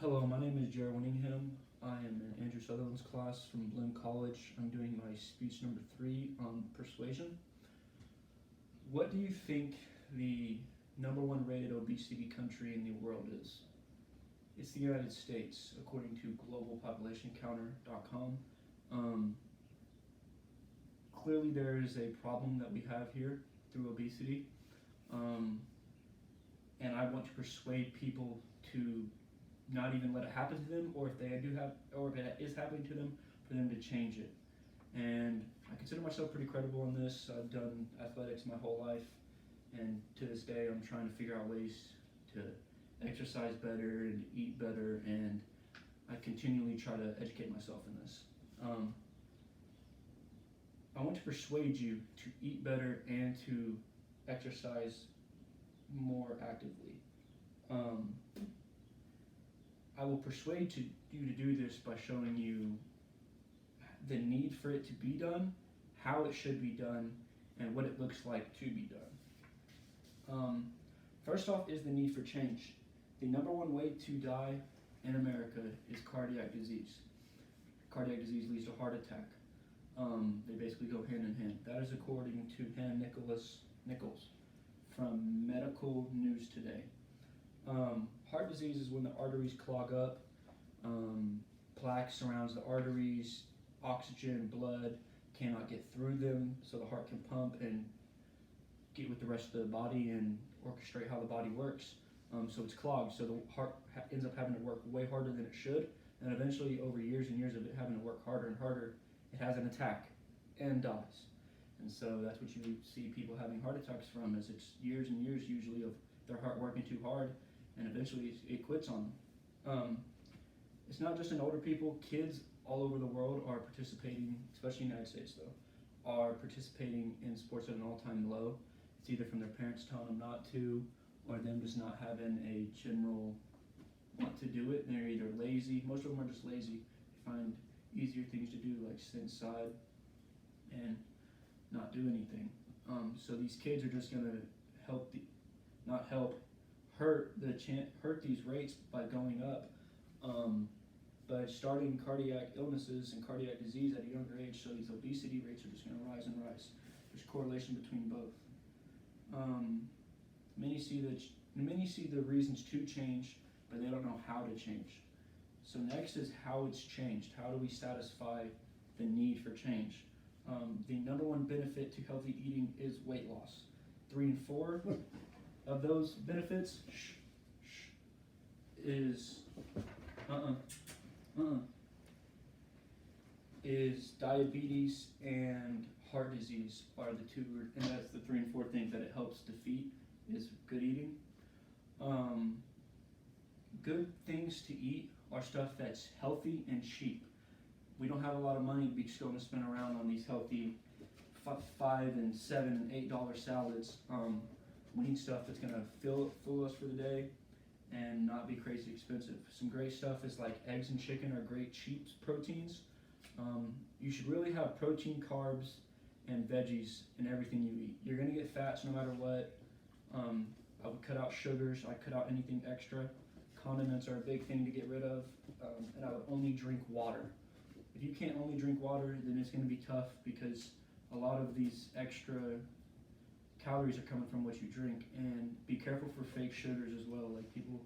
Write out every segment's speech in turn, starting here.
Hello, my name is Jared Winningham. I am in Andrew Sutherland's class from Bloom College. I'm doing my speech number 3 on persuasion. What do you think the number one rated obesity country in the world is? It's the United States, according to globalpopulationcounter.com. Clearly, there is a problem that we have here through obesity, and I want to persuade people to not even let it happen to them, or if they do have, or if it is happening to them, for them to change it. And I consider myself pretty credible in this. I've done athletics my whole life, and to this day, I'm trying to figure out ways to exercise better and eat better, and I continually try to educate myself in this. I want to persuade you to eat better and to exercise more actively. I will persuade you to do this by showing you the need for it to be done, how it should be done, and what it looks like to be done. First off is the need for change. The number one way to die in America is cardiac disease. Cardiac disease leads to heart attack. They basically go hand in hand. That is according to Hannah Nichols from Medical News Today. Heart disease is when the arteries clog up, plaque surrounds the arteries, oxygen, blood cannot get through them, so the heart can pump and get with the rest of the body and orchestrate how the body works. So it's clogged, so the heart ends up having to work way harder than it should, and eventually over years and years of it having to work harder and harder, it has an attack and dies. And so that's what you see people having heart attacks from, is it's years and years usually of their heart working too hard, and eventually it quits on them. It's not just in older people. Kids all over the world are participating, especially in the United States though, are participating in sports at an all-time low. It's either from their parents telling them not to, or them just not having a general want to do it. They're either lazy, most of them are just lazy. They find easier things to do, like sit inside and not do anything. So these kids are just gonna hurt these rates by going up, but starting cardiac illnesses and cardiac disease at a younger age. So these obesity rates are just going to rise and rise. There's correlation between both. Many see the reasons to change, but they don't know how to change. So next is how it's changed. How do we satisfy the need for change? The number one benefit to healthy eating is weight loss. 3 and 4 of those benefits is diabetes and heart disease are the two, and that's the 3 and 4 things that it helps defeat, is good eating. Good things to eat are stuff that's healthy and cheap. We don't have a lot of money to be just going to spend around on these healthy $5 and $7 and $8 salads. We need stuff that's going to fill us for the day and not be crazy expensive. Some great stuff is like eggs and chicken are great cheap proteins. You should really have protein, carbs, and veggies in everything you eat. You're going to get fats no matter what. I would cut out sugars. I cut out anything extra. Condiments are a big thing to get rid of. And I would only drink water. If you can't only drink water, then it's going to be tough, because a lot of these extra calories are coming from what you drink. And be careful for fake sugars as well. Like, people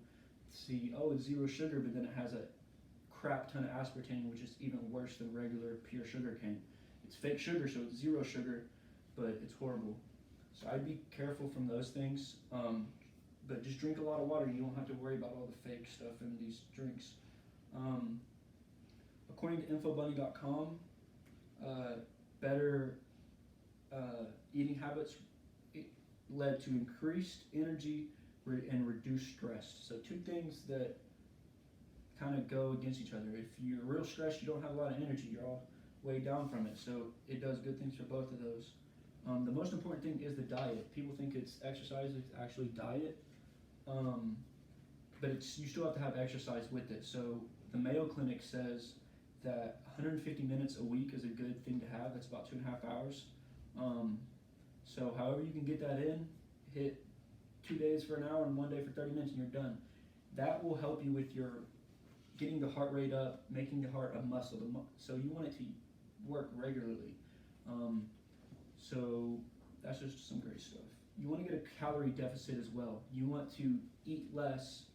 see, oh, it's 0 sugar, but then it has a crap ton of aspartame, which is even worse than regular pure sugar cane. It's fake sugar, so it's 0 sugar, but it's horrible. So I'd be careful from those things. But just drink a lot of water. You don't have to worry about all the fake stuff in these drinks. According to infobunny.com, better eating habits led to increased energy and reduced stress. So 2 things that kind of go against each other. If you're real stressed, you don't have a lot of energy. You're all way down from it. So it does good things for both of those. The most important thing is the diet. People think it's exercise. It's actually diet. But you still have to have exercise with it. So the Mayo Clinic says that 150 minutes a week is a good thing to have. That's about 2.5 hours. So however you can get that in, hit 2 days for an hour and 1 day for 30 minutes, and you're done. That will help you with your getting the heart rate up, making the heart a muscle. So you want it to work regularly. So that's just some great stuff. You want to get a calorie deficit as well. You want to eat less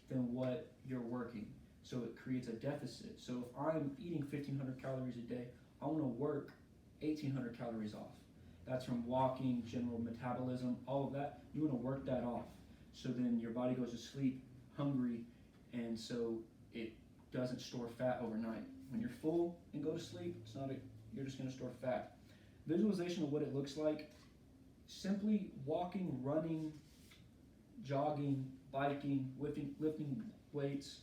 than what you're working. So it creates a deficit. So if I'm eating 1,500 calories a day, I want to work 1,800 calories off. That's from walking, general metabolism, all of that. You want to work that off. So then your body goes to sleep hungry, and so it doesn't store fat overnight. When you're full and go to sleep, you're just going to store fat. Visualization of what it looks like: simply walking, running, jogging, biking, lifting weights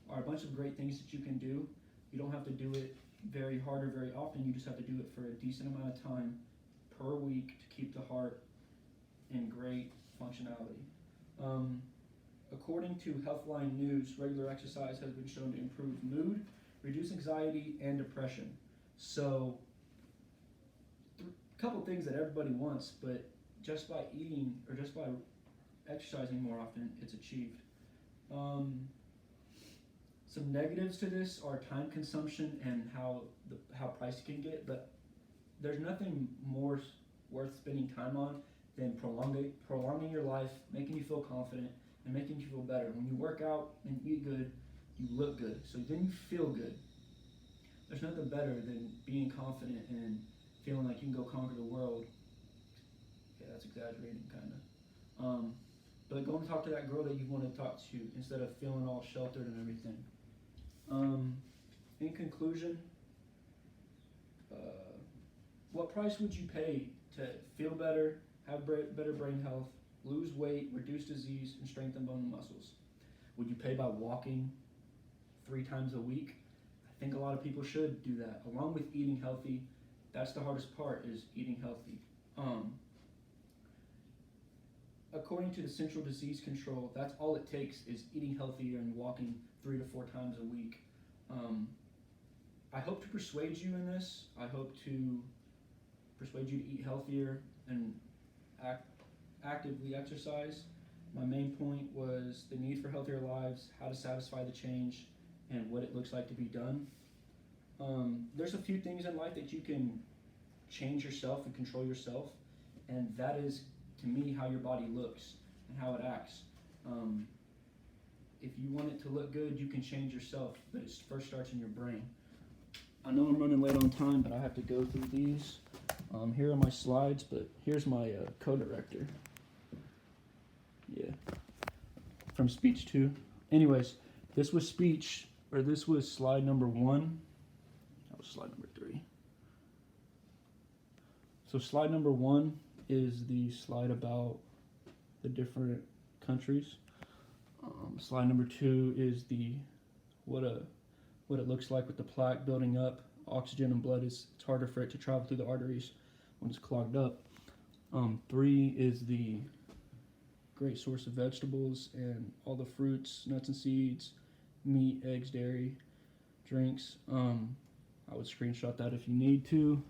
are a bunch of great things that you can do. You don't have to do it very hard or very often. You just have to do it for a decent amount of time per week to keep the heart in great functionality. According to Healthline News, regular exercise has been shown to improve mood, reduce anxiety, and depression. So, a couple things that everybody wants, but just by eating or just by exercising more often, it's achieved. Some negatives to this are time consumption and how pricey it can get, but there's nothing more worth spending time on than prolonging your life, making you feel confident, and making you feel better. When you work out and eat good, you look good, so then you feel good. There's nothing better than being confident and feeling like you can go conquer the world. Yeah, that's exaggerating, kind of. But go and talk to that girl that you want to talk to instead of feeling all sheltered and everything. In conclusion, what price would you pay to feel better, have better brain health, lose weight, reduce disease, and strengthen bone and muscles? Would you pay by walking 3 times a week? I think a lot of people should do that. Along with eating healthy, that's the hardest part, is eating healthy. According to the Central Disease Control, that's all it takes is eating healthier and walking 3 to 4 times a week. I hope to persuade you in this. I hope to persuade you to eat healthier and actively exercise. My main point was the need for healthier lives, how to satisfy the change, and what it looks like to be done. There's a few things in life that you can change yourself and control yourself, and that is, to me, how your body looks and how it acts. If you want it to look good, you can change yourself, but it first starts in your brain. I know I'm running late on time, but I have to go through these. Here are my slides, but here's my co-director. Yeah, from speech 2. Anyways, this was slide number 1. That was slide number 3. So slide number 1 is the slide about the different countries. Slide number 2 is what it looks like with the plaque building up. Oxygen and blood it's harder for it to travel through the arteries when it's clogged up. 3 is the great source of vegetables and all the fruits, nuts and seeds, meat, eggs, dairy, drinks. I would screenshot that if you need to.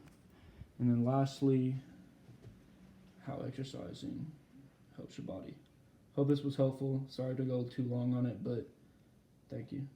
And then lastly, how exercising helps your body. Hope this was helpful. Sorry to go too long on it, but thank you.